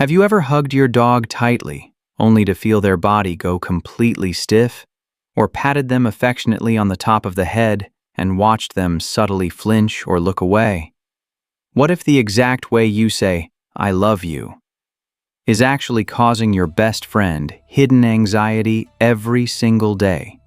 Have you ever hugged your dog tightly, only to feel their body go completely stiff? Or patted them affectionately on the top of the head and watched them subtly flinch or look away? What if the exact way you say, "I love you," is actually causing your best friend hidden anxiety every single day?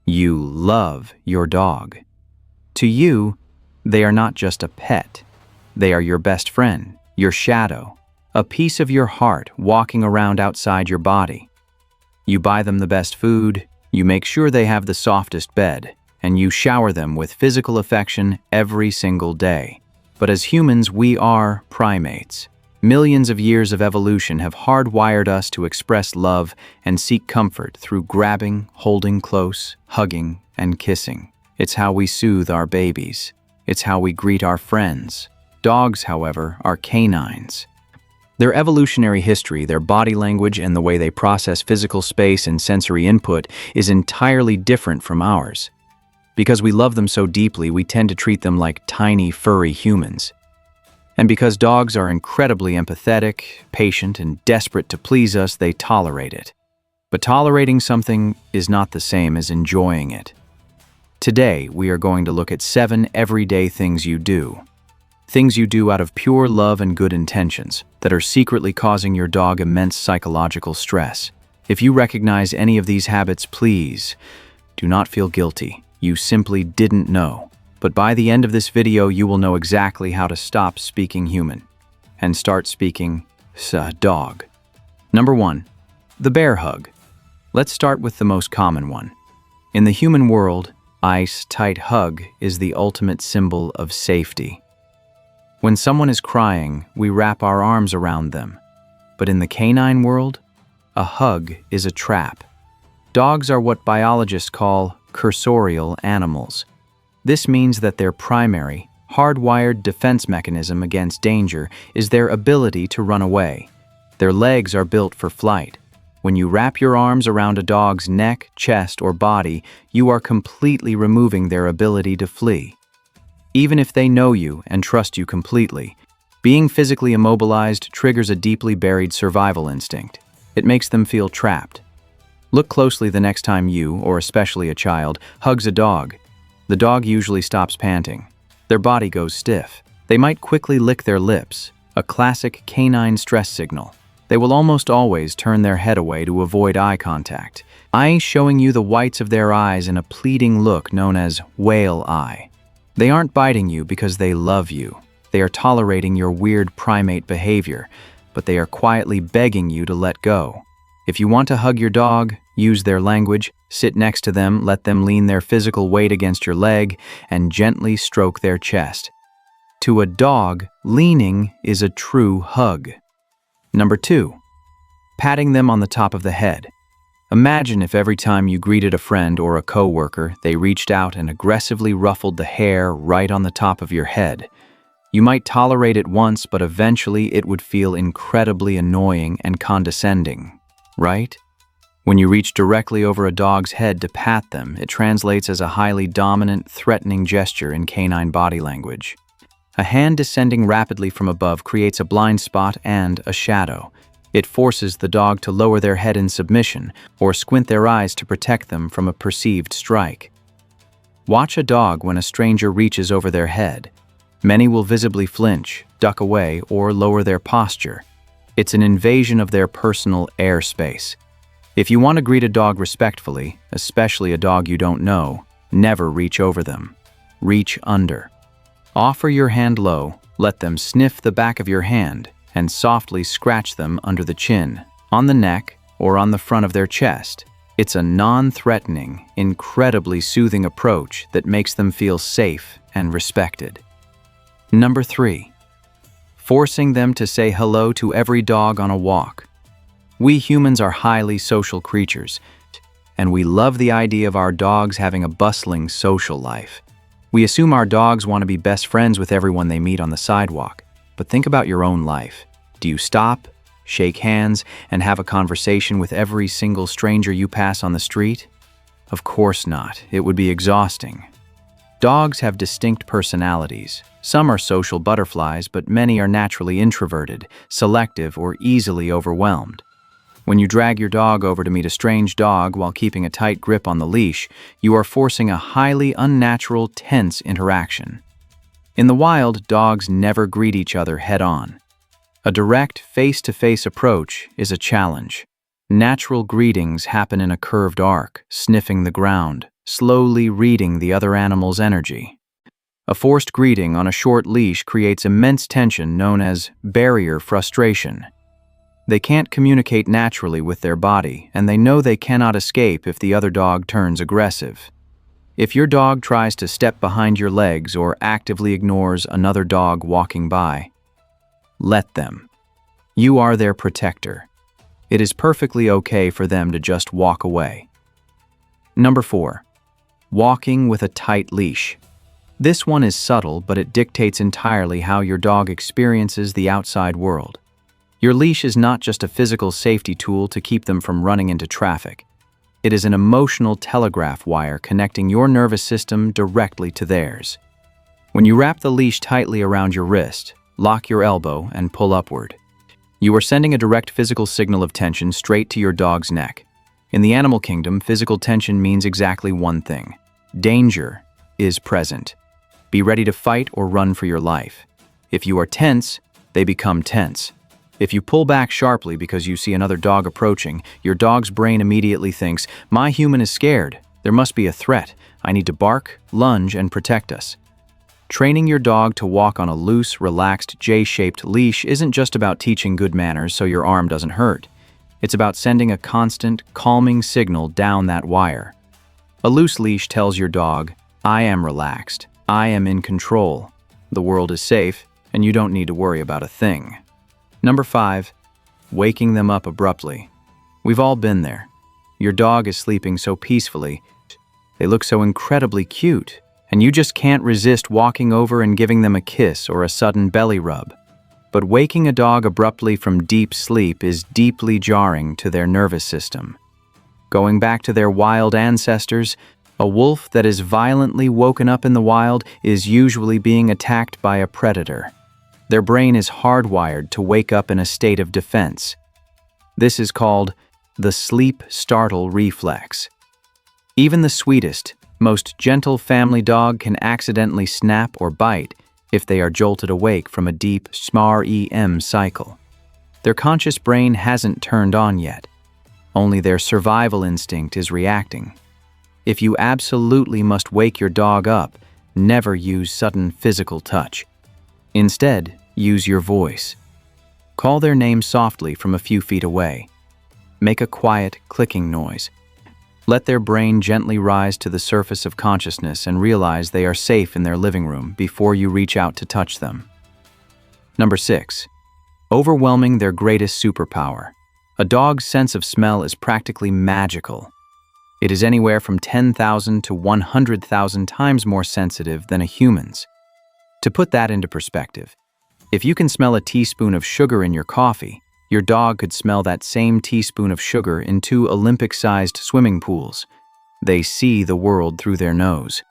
You love your dog. To you, they are not just a pet. They are your best friend, your shadow, a piece of your heart walking around outside your body. You buy them the best food, you make sure they have the softest bed, and you shower them with physical affection every single day. But as humans, we are primates. Millions of years of evolution have hardwired us to express love and seek comfort through grabbing, holding close, hugging, and kissing. It's how we soothe our babies. It's how we greet our friends. Dogs, however, are canines. Their evolutionary history, their body language, and the way they process physical space and sensory input is entirely different from ours. Because we love them so deeply, we tend to treat them like tiny, furry humans. And because dogs are incredibly empathetic, patient, and desperate to please us, they tolerate it. But tolerating something is not the same as enjoying it. Today, we are going to look at 7 everyday things you do. Things you do out of pure love and good intentions that are secretly causing your dog immense psychological stress. If you recognize any of these habits, please do not feel guilty. You simply didn't know. But by the end of this video, you will know exactly how to stop speaking human and start speaking dog. Number 1, the bear hug. Let's start with the most common one. In the human world, ice tight hug is the ultimate symbol of safety. When someone is crying, we wrap our arms around them. But in the canine world, a hug is a trap. Dogs are what biologists call cursorial animals. This means that their primary, hardwired defense mechanism against danger is their ability to run away. Their legs are built for flight. When you wrap your arms around a dog's neck, chest, or body, you are completely removing their ability to flee. Even if they know you and trust you completely, being physically immobilized triggers a deeply buried survival instinct. It makes them feel trapped. Look closely the next time you, or especially a child, hugs a dog. The dog usually stops panting. Their body goes stiff. They might quickly lick their lips, a classic canine stress signal. They will almost always turn their head away to avoid eye contact, showing you the whites of their eyes in a pleading look known as whale eye. They aren't biting you because they love you. They are tolerating your weird primate behavior, but they are quietly begging you to let go. If you want to hug your dog, use their language, sit next to them, let them lean their physical weight against your leg, and gently stroke their chest. To a dog, leaning is a true hug. Number 2, patting them on the top of the head. Imagine if every time you greeted a friend or a coworker, they reached out and aggressively ruffled the hair right on the top of your head. You might tolerate it once, but eventually it would feel incredibly annoying and condescending, right? When you reach directly over a dog's head to pat them, it translates as a highly dominant, threatening gesture in canine body language. A hand descending rapidly from above creates a blind spot and a shadow. It forces the dog to lower their head in submission or squint their eyes to protect them from a perceived strike. Watch a dog when a stranger reaches over their head. Many will visibly flinch, duck away, or lower their posture. It's an invasion of their personal airspace. If you want to greet a dog respectfully, especially a dog you don't know, never reach over them. Reach under. Offer your hand low, let them sniff the back of your hand, and softly scratch them under the chin, on the neck, or on the front of their chest. It's a non-threatening, incredibly soothing approach that makes them feel safe and respected. Number 3, forcing them to say hello to every dog on a walk. We humans are highly social creatures, and we love the idea of our dogs having a bustling social life. We assume our dogs want to be best friends with everyone they meet on the sidewalk. But think about your own life. Do you stop, shake hands, and have a conversation with every single stranger you pass on the street? Of course not. It would be exhausting. Dogs have distinct personalities. Some are social butterflies, but many are naturally introverted, selective, or easily overwhelmed. When you drag your dog over to meet a strange dog while keeping a tight grip on the leash, you are forcing a highly unnatural, tense interaction. In the wild, dogs never greet each other head-on. A direct, face-to-face approach is a challenge. Natural greetings happen in a curved arc, sniffing the ground, slowly reading the other animal's energy. A forced greeting on a short leash creates immense tension known as barrier frustration. They can't communicate naturally with their body, and they know they cannot escape if the other dog turns aggressive. If your dog tries to step behind your legs or actively ignores another dog walking by, let them. You are their protector. It is perfectly okay for them to just walk away. Number 4. Walking with a tight leash. This one is subtle, but it dictates entirely how your dog experiences the outside world. Your leash is not just a physical safety tool to keep them from running into traffic. It is an emotional telegraph wire connecting your nervous system directly to theirs. When you wrap the leash tightly around your wrist, lock your elbow, and pull upward, you are sending a direct physical signal of tension straight to your dog's neck. In the animal kingdom, physical tension means exactly one thing: danger is present. Be ready to fight or run for your life. If you are tense, they become tense. If you pull back sharply because you see another dog approaching, your dog's brain immediately thinks, "My human is scared. There must be a threat. I need to bark, lunge, and protect us." Training your dog to walk on a loose, relaxed, J-shaped leash isn't just about teaching good manners so your arm doesn't hurt. It's about sending a constant, calming signal down that wire. A loose leash tells your dog, "I am relaxed. I am in control. The world is safe, and you don't need to worry about a thing." Number 5. Waking them up abruptly. We've all been there. Your dog is sleeping so peacefully. They look so incredibly cute, and you just can't resist walking over and giving them a kiss or a sudden belly rub. But waking a dog abruptly from deep sleep is deeply jarring to their nervous system. Going back to their wild ancestors, a wolf that is violently woken up in the wild is usually being attacked by a predator. Their brain is hardwired to wake up in a state of defense. This is called the sleep-startle reflex. Even the sweetest, most gentle family dog can accidentally snap or bite if they are jolted awake from a deep SMAR-EM cycle. Their conscious brain hasn't turned on yet. Only their survival instinct is reacting. If you absolutely must wake your dog up, never use sudden physical touch. Instead, use your voice. Call their name softly from a few feet away. Make a quiet, clicking noise. Let their brain gently rise to the surface of consciousness and realize they are safe in their living room before you reach out to touch them. Number 6. Overwhelming their greatest superpower. A dog's sense of smell is practically magical. It is anywhere from 10,000 to 100,000 times more sensitive than a human's. To put that into perspective, if you can smell a teaspoon of sugar in your coffee, your dog could smell that same teaspoon of sugar in 2 Olympic-sized swimming pools. They see the world through their nose.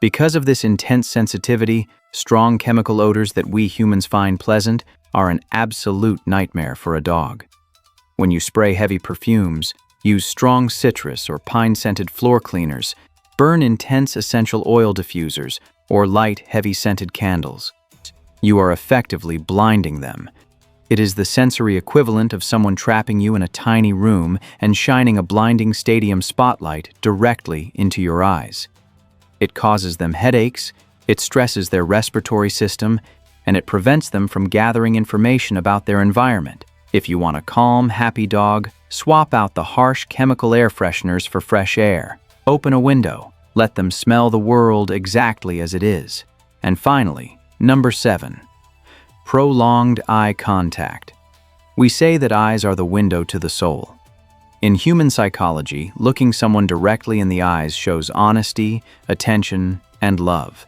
Because of this intense sensitivity, strong chemical odors that we humans find pleasant are an absolute nightmare for a dog. When you spray heavy perfumes, use strong citrus or pine-scented floor cleaners, burn intense essential oil diffusers, or light, heavy-scented candles, you are effectively blinding them. It is the sensory equivalent of someone trapping you in a tiny room and shining a blinding stadium spotlight directly into your eyes. It causes them headaches, it stresses their respiratory system, and it prevents them from gathering information about their environment. If you want a calm, happy dog, swap out the harsh chemical air fresheners for fresh air. Open a window. Let them smell the world exactly as it is. And finally, number 7. Prolonged eye contact. We say that eyes are the window to the soul. In human psychology, looking someone directly in the eyes shows honesty, attention, and love.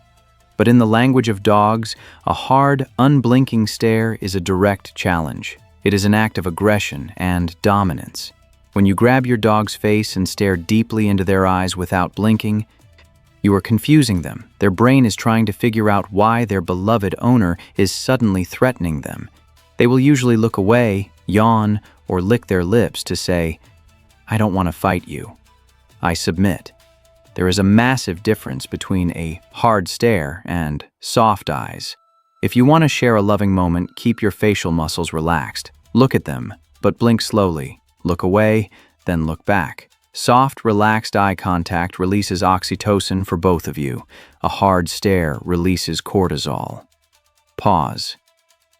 But in the language of dogs, a hard, unblinking stare is a direct challenge. It is an act of aggression and dominance. When you grab your dog's face and stare deeply into their eyes without blinking, You are confusing them. Their brain is trying to figure out why their beloved owner is suddenly threatening them. They will usually look away, yawn, or lick their lips to say, "I don't want to fight you. I submit." There is a massive difference between a hard stare and soft eyes. If you want to share a loving moment, keep your facial muscles relaxed. Look at them, but blink slowly. Look away, then look back. Soft, relaxed eye contact releases oxytocin for both of you. A hard stare releases cortisol. Pause.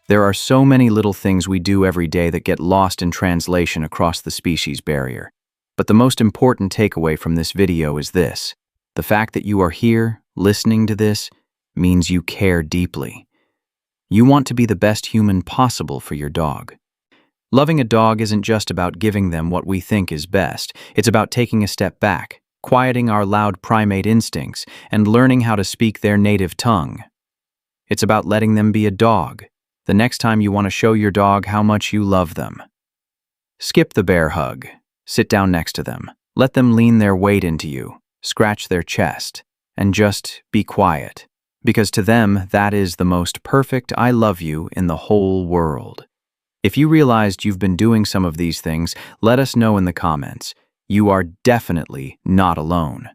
There are so many little things we do every day that get lost in translation across the species barrier. But the most important takeaway from this video is this. The fact that you are here, listening to this, means you care deeply. You want to be the best human possible for your dog. Loving a dog isn't just about giving them what we think is best. It's about taking a step back, quieting our loud primate instincts, and learning how to speak their native tongue. It's about letting them be a dog, the next time you want to show your dog how much you love them. Skip the bear hug. Sit down next to them. Let them lean their weight into you, scratch their chest, and just be quiet. Because to them, that is the most perfect "I love you" in the whole world. If you realized you've been doing some of these things, let us know in the comments. You are definitely not alone.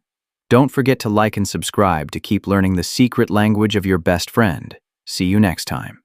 Don't forget to like and subscribe to keep learning the secret language of your best friend. See you next time.